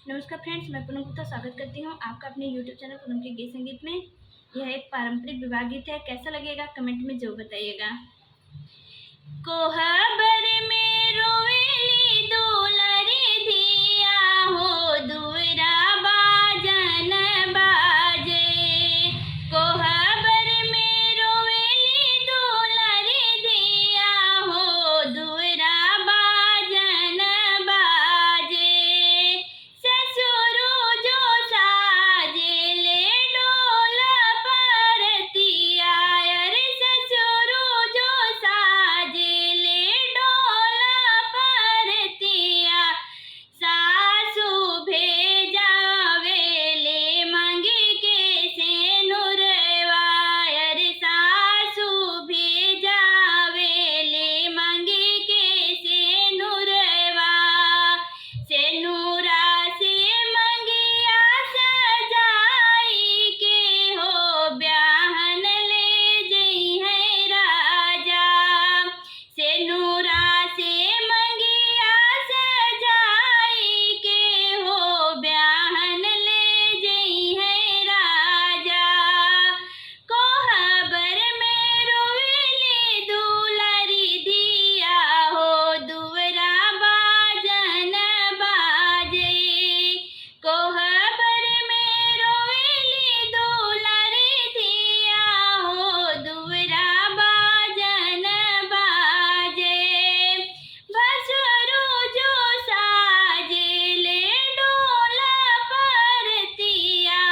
नमस्कार फ्रेंड्स, मैं पूनम गुप्ता स्वागत करती हूँ आपका अपने यूट्यूब चैनल पूनम के गीत संगीत में। यह एक पारंपरिक विवाह गीत है। कैसा लगेगा कमेंट में जरूर बताइएगा। कोहबर में रोवेली दुलारी धिया हो, दुअरा बाजन बाजे। कोहबर में रोवेली दुलारी धिया हो, दुअरा बाजन बाजे। ससुर जो साजे ले डोल परतिया, अरे ससुर जो साजे ले डोल परतिया। सासु भेजावे ले मांगे के सेनुरवा, अरे सासु भेजावे ले मांगे के सेनुरवा। सेनुरा से मंगिया सजाई के हो, ब्याहन ले जई है राजा। सेनुरा से मंगिया सजाई के हो, ब्याहन ले जई है राजा। कोहबर में रोवेली दुलारी धिया हो, दुअरा बाजन बाजे। कोहबर में रोवेली दुलारी धिया हो, दुअरा बाजन बाजे। भसुरु जो साजे ले डोल परतिया,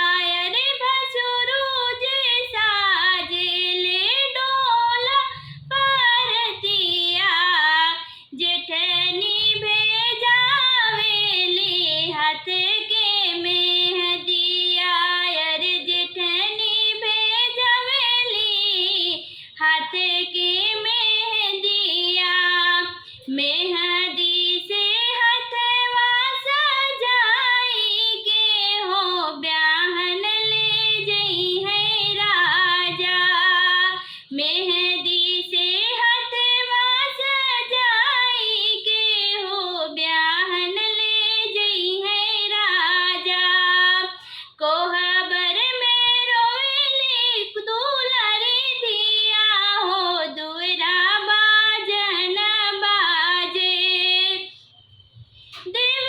अरे भसुरु जे साजे ले डोल परतिया। जेठनी भेजावेली हाथ के मेहंदिया, अरे जेठनी भेजावेली हाथ के मेहंदिया। मेहंदी से हथवा सजाई के हो, ब्याहन ले जई है राजा। मेहंदी से हथवा सजाई के हो, ब्याहन ले जई है राजा। कोहबर में रोवेली दुलारी धिया हो, दुअरा बाजन बाजे। देव